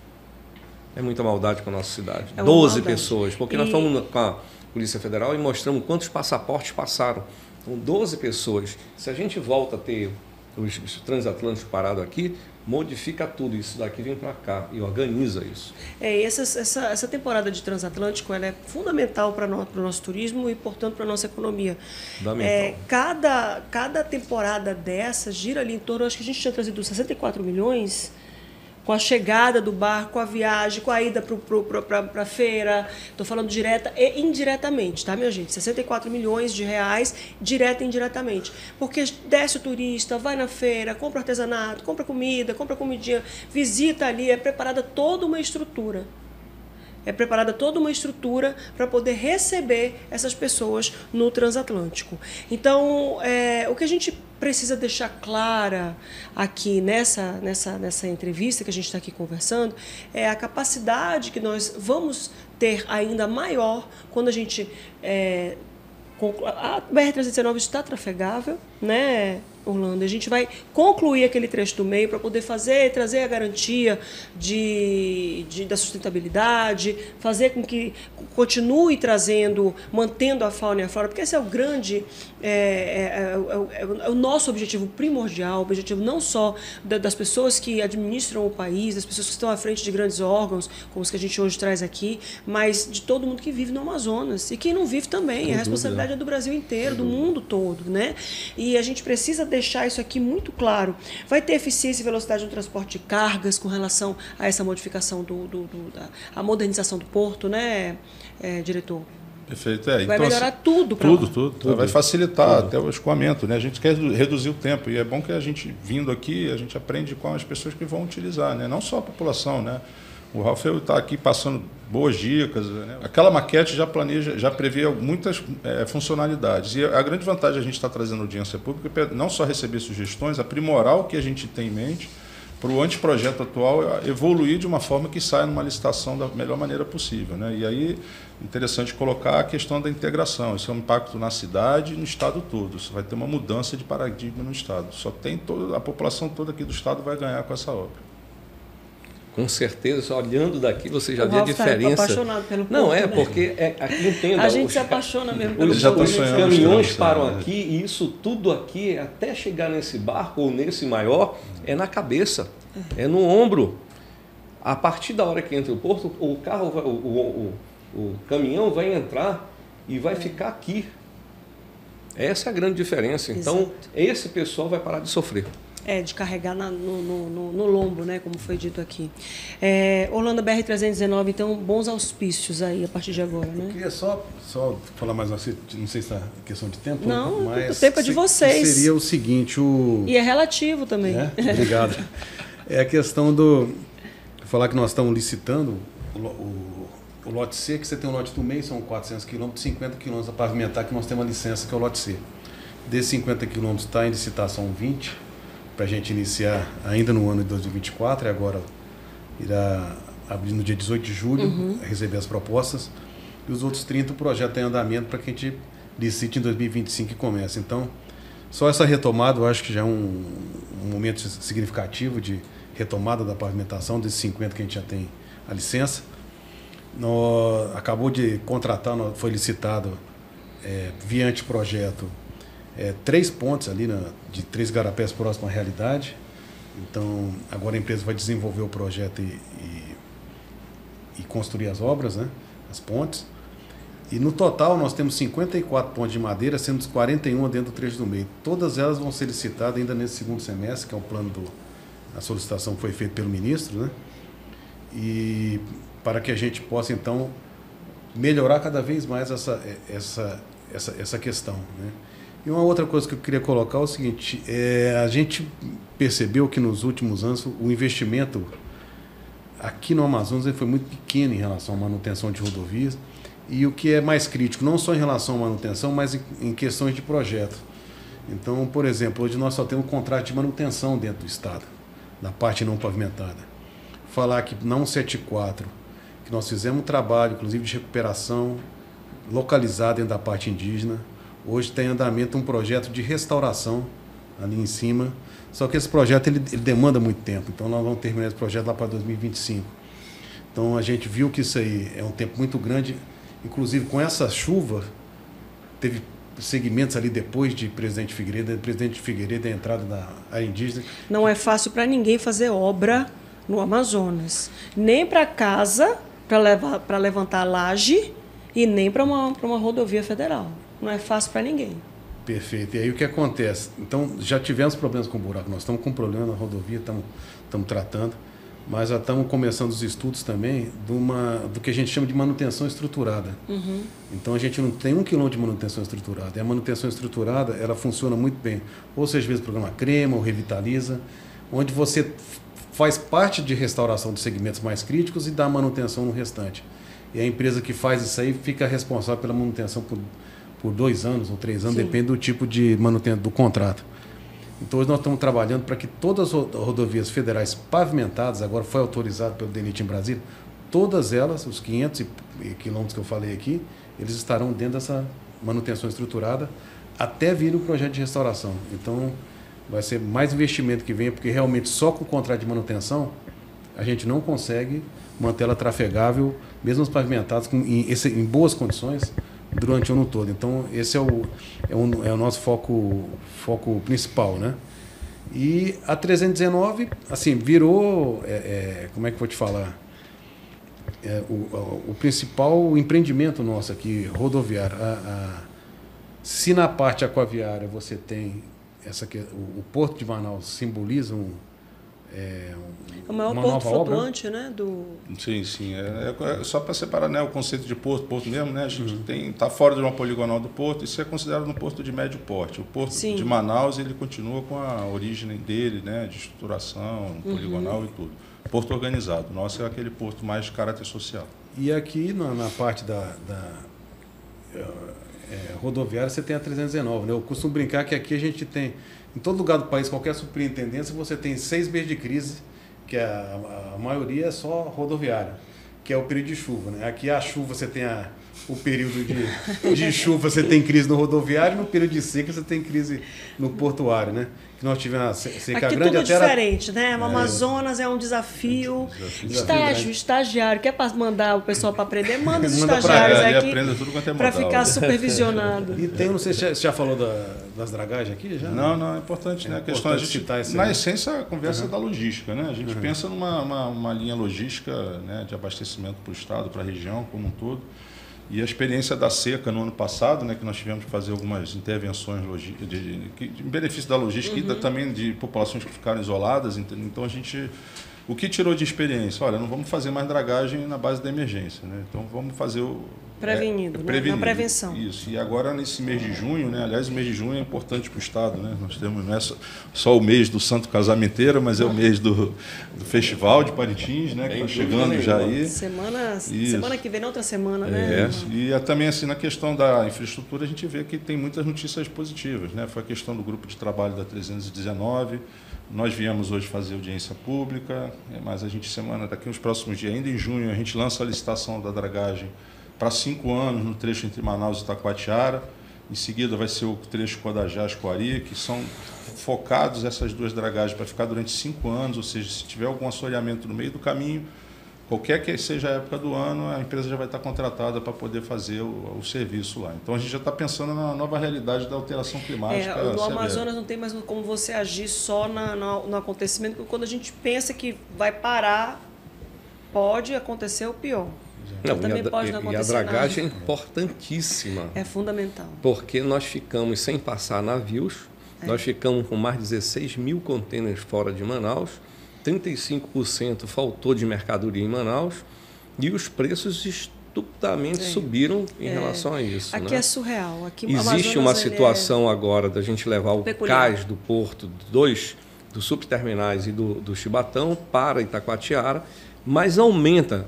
É muita maldade com a nossa cidade. 12 pessoas, porque nós fomos com a Polícia Federal e mostramos quantos passaportes passaram. Então, 12 pessoas. Se a gente volta a ter os transatlânticos parados aqui, modifica tudo. Isso daqui vem para cá e organiza isso. Essa temporada de transatlântico ela é fundamental para o nosso turismo e, portanto, para a nossa economia. Cada temporada dessa gira ali em torno, acho que a gente tinha trazido 64 milhões... com a chegada do barco, com a viagem, com a ida para a feira. Estou falando direta e indiretamente, tá, minha gente? 64 milhões de reais, direta e indiretamente. Porque desce o turista, vai na feira, compra artesanato, compra comida, compra comidinha, visita ali, é preparada toda uma estrutura. É preparada toda uma estrutura para poder receber essas pessoas no transatlântico. Então, o que a gente precisa deixar clara aqui nessa entrevista que a gente está aqui conversando é a capacidade que nós vamos ter ainda maior quando a gente... a BR-319 está trafegável, né, Orlando? A gente vai concluir aquele trecho do meio para poder trazer a garantia da sustentabilidade, fazer com que continue mantendo a fauna e a flora, porque esse é o grande, o nosso objetivo primordial, o objetivo não só das pessoas que administram o país, das pessoas que estão à frente de grandes órgãos, como os que a gente hoje traz aqui, mas de todo mundo que vive no Amazonas. E quem não vive também, a responsabilidade é do Brasil inteiro, do mundo todo, né? E a gente precisa deixar isso aqui muito claro. Vai ter eficiência e velocidade no transporte de cargas com relação a essa modificação a modernização do porto, né, diretor? Perfeito. Vai então, melhorar tudo. Tudo. Vai facilitar até o escoamento, né? A gente quer reduzir o tempo e é bom que a gente, vindo aqui, a gente aprende com as pessoas que vão utilizar, né? Não só a população, né? O Ralf está aqui passando boas dicas, né? Aquela maquete já prevê muitas funcionalidades. E a grande vantagem de a gente estar trazendo audiência pública é não só receber sugestões, aprimorar o que a gente tem em mente. para o anteprojeto atual evoluir de uma forma que saia numa licitação da melhor maneira possível, né? E aí, interessante colocar a questão da integração. Isso é um impacto na cidade e no estado todo. Isso vai ter uma mudança de paradigma no estado. A população toda aqui do estado vai ganhar com essa obra. Com certeza, só olhando daqui você já O vê a Ralf diferença. Tá apaixonado pelo Não, Porto, é né? porque aqui entenda. A gente se apaixona mesmo pelo Os já estão Porto, né? sonhando. caminhões Estamos, param né? aqui e isso tudo aqui, até chegar nesse barco ou nesse maior, é na cabeça, é no ombro. A partir da hora que entra o porto, o carro, o caminhão vai entrar e vai ficar aqui. Essa é a grande diferença. Então, Exato. esse pessoal vai parar de sofrer. De carregar no lombo, né, como foi dito aqui. Orlando BR-319, então, bons auspícios aí a partir de agora, Eu né? queria só falar mais uma coisa, não sei se é questão de tempo. Não, mas o tempo é de vocês. Seria o seguinte, E é relativo também. Obrigado. É a questão falar que nós estamos licitando o lote C, que você tem um lote do meio, são 400 quilômetros, 50 quilômetros a pavimentar, que nós temos uma licença, que é o lote C. Desses 50 quilômetros está em licitação 20, para a gente iniciar ainda no ano de 2024, e agora irá abrir no dia 18 de julho, receber as propostas, e os outros 30 o projeto está em andamento para que a gente licite em 2025 e comece. Então, só essa retomada, eu acho que já é um momento significativo de retomada da pavimentação, desses 50 que a gente já tem a licença. Acabou de contratar, foi licitado via anteprojeto 3 pontes ali, de 3 garapés próximo à realidade. Então, agora a empresa vai desenvolver o projeto e construir as obras, né? As pontes. E no total nós temos 54 pontes de madeira, sendo 41 dentro do trecho do meio. Todas elas vão ser licitadas ainda nesse segundo semestre, que é o plano a solicitação que foi feita pelo ministro, né? E para que a gente possa, então, melhorar cada vez mais essa questão, né? E uma outra coisa que eu queria colocar é o seguinte, a gente percebeu que nos últimos anos o investimento aqui no Amazonas foi muito pequeno em relação à manutenção de rodovias, e o que é mais crítico, não só em relação à manutenção, mas em questões de projeto. Então, por exemplo, hoje nós só temos um contrato de manutenção dentro do estado, da parte não pavimentada. Falar que na 174, que nós fizemos um trabalho, inclusive de recuperação, localizado dentro da parte indígena. Hoje tem em andamento um projeto de restauração ali em cima, só que esse projeto ele demanda muito tempo, então nós vamos terminar esse projeto lá para 2025. Então a gente viu que isso aí é um tempo muito grande, inclusive com essa chuva, teve segmentos ali depois de Presidente Figueiredo, a entrada da área indígena. Não é fácil para ninguém fazer obra no Amazonas, nem para casa, para levantar laje, e nem para uma rodovia federal. Não é fácil para ninguém. Perfeito. E aí o que acontece? Então, já tivemos problemas com o buraco. Nós estamos com problema na rodovia, estamos tratando, mas já estamos começando os estudos também do que a gente chama de manutenção estruturada. Então, a gente não tem 1 quilômetro de manutenção estruturada. E a manutenção estruturada, ela funciona muito bem. Ou seja, às vezes o programa Crema ou Revitaliza, onde você faz parte de restauração dos segmentos mais críticos e dá manutenção no restante. E a empresa que faz isso aí fica responsável pela manutenção por 2 anos ou 3 anos, depende do tipo de manutenção do contrato. Então hoje nós estamos trabalhando para que todas as rodovias federais pavimentadas, agora foi autorizado pelo DENIT em Brasília, todas elas, os 500 quilômetros que eu falei aqui, eles estarão dentro dessa manutenção estruturada até vir o projeto de restauração. Então vai ser mais investimento que venha, porque realmente só com o contrato de manutenção a gente não consegue manter ela trafegável, mesmo os pavimentados em boas condições, durante o ano todo. Então, esse é o nosso foco principal, né? E a 319, assim, virou, como é que eu vou te falar? O principal empreendimento nosso aqui, rodoviário. Se na parte aquaviária você tem o Porto de Manaus simboliza o maior uma porto nova obra, flutuante, né? Sim. Só para separar, né, o conceito de porto mesmo, né? A gente está fora de uma poligonal do porto, isso é considerado um porto de médio porte. O porto de Manaus, ele continua com a origem dele, né, de estruturação, poligonal e tudo. Porto organizado. O nosso é aquele porto mais de caráter social. E aqui na parte da rodoviária você tem a 319, né? Eu costumo brincar que aqui a gente tem, em todo lugar do país, qualquer superintendência, você tem 6 meses de crise que a maioria é só rodoviária, que é o período de chuva, né? Aqui a chuva você tem o período de chuva, você tem crise no rodoviário, e no período de seca você tem crise no portuário, né? Que nós tivemos a seca aqui grande tudo até diferente, né? O Amazonas é um desafio. Estagiário, quer mandar o pessoal para aprender? Manda os estagiários aqui para ficar supervisionado. E tem, não sei se você já falou das dragagens aqui? Já? Não, é importante, né? A questão a gente, na essência, a conversa da logística, né? A gente pensa numa linha logística, né, de abastecimento para o estado, para a região como um todo. E a experiência da seca no ano passado, né, que nós tivemos que fazer algumas intervenções em benefício da logística e também de populações que ficaram isoladas. Então, o que tirou de experiência? Olha, não vamos fazer mais dragagem na base da emergência, né? Então, vamos fazer o... Prevenido, na prevenção. Isso. E agora, nesse mês de junho, né? Aliás, o mês de junho é importante para o Estado, né? Nós temos, não é só o mês do Santo Casamenteiro, mas é o mês do Festival de Parintins, né? Que está chegando já aí. Semana que vem, na outra semana, né? E também, assim, na questão da infraestrutura, a gente vê que tem muitas notícias positivas, né? Foi a questão do grupo de trabalho da 319. Nós viemos hoje fazer audiência pública, mas a gente, daqui uns próximos dias, ainda em junho, a gente lança a licitação da dragagem para 5 anos no trecho entre Manaus e Itacoatiara. Em seguida vai ser o trecho Codajás-Coari, que são focados essas duas dragagens para ficar durante 5 anos, ou seja, se tiver algum assoreamento no meio do caminho, qualquer que seja a época do ano, a empresa já vai estar contratada para poder fazer o serviço lá. Então a gente já está pensando na nova realidade da alteração climática. No Amazonas não tem mais como você agir só no acontecimento, porque quando a gente pensa que vai parar, pode acontecer o pior. Não, e a dragagem é importantíssima. É fundamental. Porque nós ficamos sem passar navios, nós ficamos com mais de 16 mil contêineres fora de Manaus, 35% faltou de mercadoria em Manaus e os preços estupidamente subiram em relação a isso. Aqui, né? É surreal. Aqui, existe uma situação agora da gente levar o cais do porto dos subterminais e do Chibatão para Itacoatiara, mas aumenta,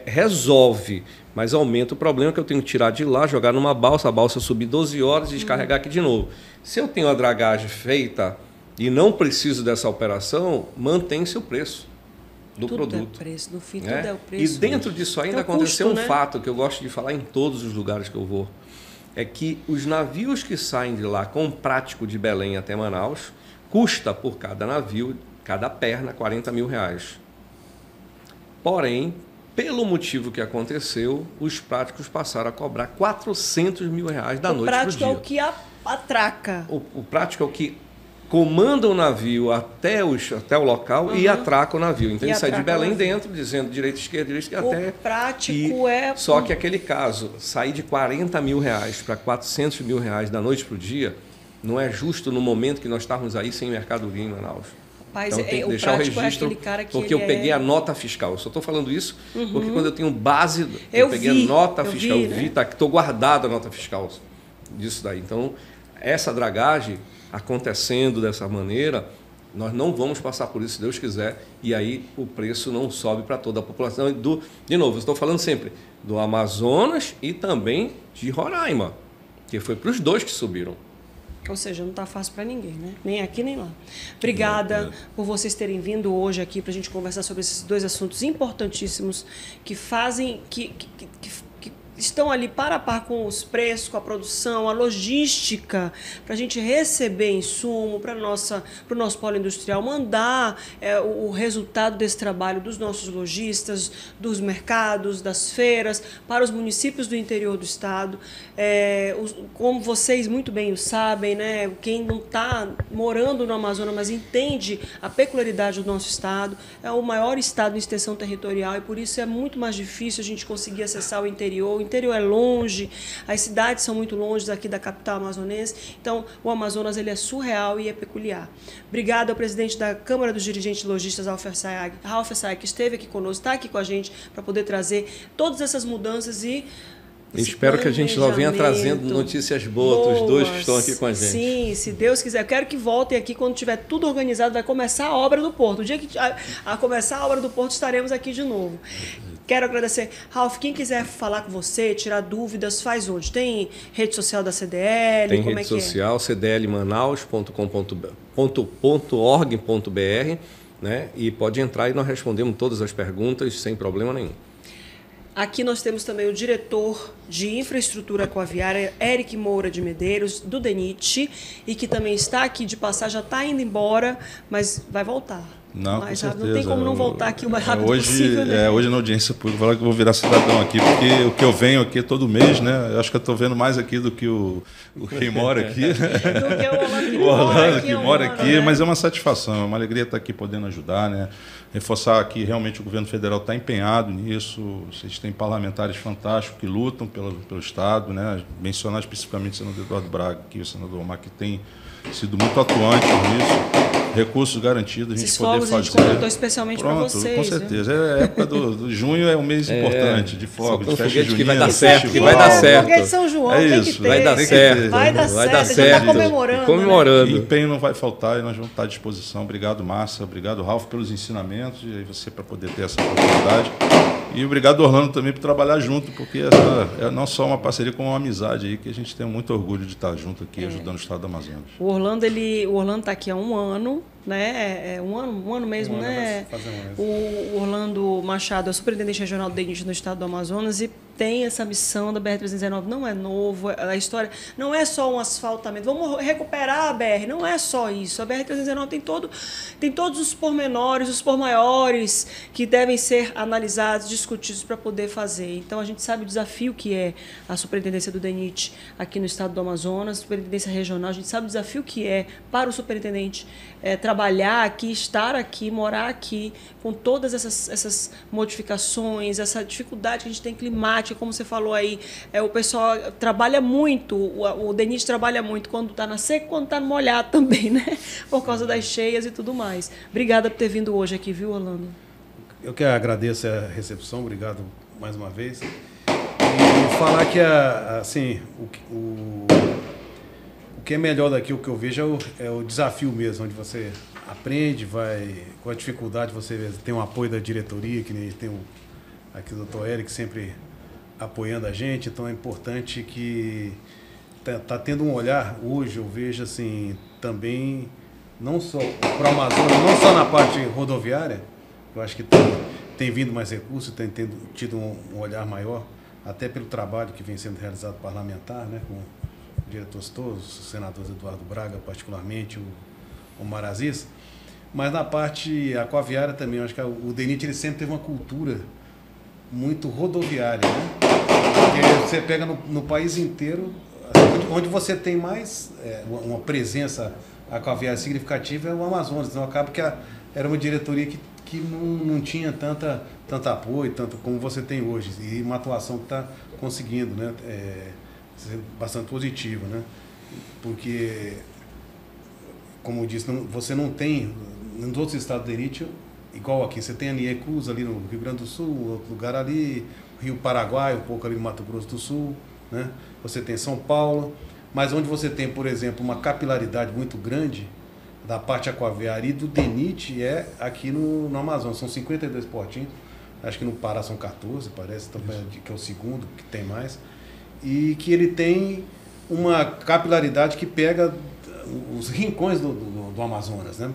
resolve, mas aumenta o problema que eu tenho que tirar de lá, jogar numa balsa, a balsa subir 12 horas e descarregar aqui de novo. Se eu tenho a dragagem feita e não preciso dessa operação, mantém-se o preço do produto. Tudo é preço, no fim tudo é o preço. E dentro disso ainda aconteceu um fato que eu gosto de falar em todos os lugares que eu vou, é que os navios que saem de lá com o prático de Belém até Manaus, custa por cada navio, cada perna, R$40 mil. Porém, pelo motivo que aconteceu, os práticos passaram a cobrar R$400 mil da noite para o dia. O prático é o que atraca. O prático é o que comanda o navio até o local e atraca o navio. Então, ele sai de Belém dentro, dizendo direita, esquerda, até... O prático Só que aquele caso, sair de R$40 mil para R$400 mil da noite para o dia, não é justo no momento que nós estávamos aí sem mercadoria em Manaus. Rapaz, então tem que deixar o registro, porque eu peguei a nota fiscal. Eu só estou falando isso porque quando eu tenho base, eu peguei a nota fiscal, eu vi, estou guardado a nota fiscal disso daí. Então, essa dragagem acontecendo dessa maneira, nós não vamos passar por isso, se Deus quiser, e aí o preço não sobe para toda a população. De novo, eu estou falando sempre do Amazonas e também de Roraima, que foi para os dois que subiram. Ou seja, não está fácil para ninguém, né? Nem aqui, nem lá. Obrigada por vocês terem vindo hoje aqui para a gente conversar sobre esses dois assuntos importantíssimos que fazem, que estão ali par a par com os preços, com a produção, a logística, para a gente receber insumo para o nosso polo industrial, mandar o resultado desse trabalho dos nossos lojistas, dos mercados, das feiras, para os municípios do interior do estado. Como vocês muito bem o sabem, né? Quem não está morando no Amazonas, mas entende a peculiaridade do nosso estado, é o maior estado em extensão territorial e por isso é muito mais difícil a gente conseguir acessar o interior. O interior é longe, as cidades são muito longe daqui da capital amazonense, então o Amazonas ele é surreal e é peculiar. Obrigada ao presidente da Câmara dos Dirigentes Lojistas, Ralph Sayag, que esteve aqui conosco, está aqui com a gente para poder trazer todas essas mudanças e espero que a gente só venha trazendo notícias boas, os dois que estão aqui com a gente. Sim, se Deus quiser. Eu quero que voltem aqui quando tiver tudo organizado, vai começar a obra do Porto. O dia que a começar a obra do Porto, estaremos aqui de novo. Quero agradecer. Ralph, quem quiser falar com você, tirar dúvidas, faz onde? Tem rede social da CDL? Tem rede social, cdlmanaus.com.org.br. né? E pode entrar e nós respondemos todas as perguntas sem problema nenhum. Aqui nós temos também o diretor de infraestrutura aquaviária, Eric Moura de Medeiros, do DENIT, e que também está aqui de passagem, já está indo embora, mas vai voltar. Não, com certeza. Não tem como não voltar aqui o mais rápido possível. Né? Hoje na audiência pública, vou falar que eu vou virar cidadão aqui, porque o que eu venho aqui todo mês, né? Eu acho que eu estou vendo mais aqui do que quem mora aqui. Né? Do que o Orlando que mora aqui, né? Mas é uma satisfação, é uma alegria estar aqui podendo ajudar, né? Reforçar que realmente o governo federal está empenhado nisso. Vocês têm parlamentares fantásticos que lutam pelo Estado, né? Mencionar especificamente o senador Eduardo Braga, aqui, o senador Omar, que tem sido muito atuante nisso. Recursos garantidos, a gente poder fazer. A gente contratou especialmente para vocês. Com certeza. É a época do junho, é um mês importante de fogos, de festa junina. Que vai dar certo, que vai dar certo. Foguete de São João, tem que ter. Vai dar certo. Vai dar certo. A gente está comemorando. Comemorando. Né? Empenho não vai faltar e nós vamos estar à disposição. Obrigado, Márcia. Obrigado, Ralf, pelos ensinamentos e aí você para poder ter essa oportunidade. E obrigado, Orlando, também por trabalhar junto, porque essa é não só uma parceria, como uma amizade aí, que a gente tem muito orgulho de estar junto aqui, ajudando o Estado do Amazonas. O Orlando está aqui há um ano, né? Um ano mesmo, né? O Orlando Machado é o superintendente regional do DENIT no Estado do Amazonas e tem essa missão da BR-319, não é novo, a história não é só um asfaltamento, vamos recuperar a BR, não é só isso, a BR-319 tem todos os pormenores, os pormaiores que devem ser analisados, discutidos para poder fazer. Então a gente sabe o desafio que é a superintendência do DENIT aqui no Estado do Amazonas, superintendência regional, a gente sabe o desafio que é para o superintendente trabalhar aqui, estar aqui, morar aqui, com todas essas modificações, essa dificuldade que a gente tem climática, como você falou aí, o pessoal trabalha muito, o DENIT trabalha muito quando está na seca, quando está no molhado também, né? Por causa das cheias e tudo mais. Obrigada por ter vindo hoje aqui, viu, Orlando? Eu que agradeço a recepção, obrigado mais uma vez. E falar que assim, o que é melhor daqui, o que eu vejo é o desafio mesmo, onde você aprende, vai com a dificuldade, você tem um apoio da diretoria, que nem tem aqui o doutor Eric sempre apoiando a gente, então é importante que tá tendo um olhar, hoje eu vejo assim, também, não só para o Amazonas, não só na parte rodoviária, eu acho que tem vindo mais recursos, tem tido um olhar maior, até pelo trabalho que vem sendo realizado parlamentar, né, com diretores todos, o senador Eduardo Braga, particularmente, o Omar Aziz, mas na parte aquaviária também, eu acho que o DENIT ele sempre teve uma cultura muito rodoviária, né? Porque você pega no país inteiro, onde você tem mais uma presença aquaviária significativa é o Amazonas, então acaba que era uma diretoria que não tinha tanto apoio, tanto como você tem hoje, e uma atuação que está conseguindo, né? Bastante positiva, né? Porque, como eu disse, você não tem, nos outros estados do DENIT, igual aqui, você tem a Nier Cruz ali no Rio Grande do Sul, outro lugar ali, Rio Paraguai, um pouco ali no Mato Grosso do Sul, né? Você tem São Paulo, mas onde você tem, por exemplo, uma capilaridade muito grande da parte aquaviária e do DENIT é aqui no Amazonas, são 52 portinhos, acho que no Pará são 14, parece, também, que é o segundo, que tem mais, e que ele tem uma capilaridade que pega os rincões do Amazonas, né?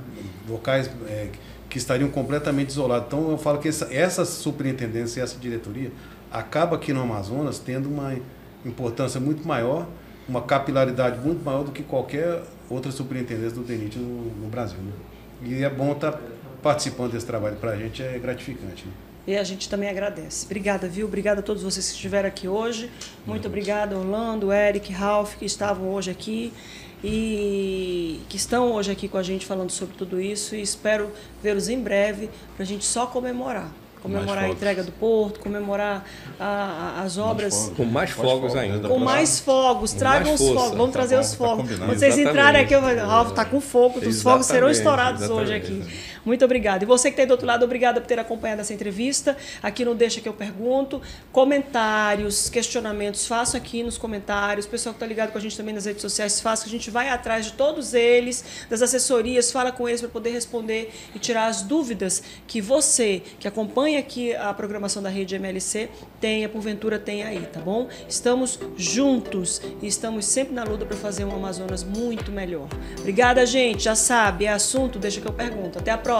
Locais que estariam completamente isolados. Então eu falo que essa superintendência e essa diretoria acaba aqui no Amazonas tendo uma importância muito maior, uma capilaridade muito maior do que qualquer outra superintendência do DENIT no Brasil, né? E é bom estar participando desse trabalho, para a gente é gratificante, né? E a gente também agradece. Obrigada, viu? Obrigada a todos vocês que estiveram aqui hoje. Muito obrigada, Orlando, Eric, Ralf, que estavam hoje aqui e que estão hoje aqui com a gente falando sobre tudo isso. E espero vê-los em breve para a gente só comemorar. Comemorar a entrega do porto, comemorar as obras. Com mais fogos ainda. Com mais fogos, tragam os fogos, vamos trazer os fogos. Quando vocês entrarem aqui, o Ralf está com fogo, os fogos serão estourados hoje aqui. Muito obrigada. E você que está aí do outro lado, obrigada por ter acompanhado essa entrevista. Aqui no Deixa Que Eu Pergunto. Comentários, questionamentos, façam aqui nos comentários. O pessoal que está ligado com a gente também nas redes sociais, faça, que a gente vai atrás de todos eles, das assessorias, fala com eles para poder responder e tirar as dúvidas que você, que acompanha aqui a programação da Rede MLC, porventura tenha aí, tá bom? Estamos juntos e estamos sempre na luta para fazer um Amazonas muito melhor. Obrigada, gente. Já sabe, é assunto, deixa que eu pergunto. Até a próxima.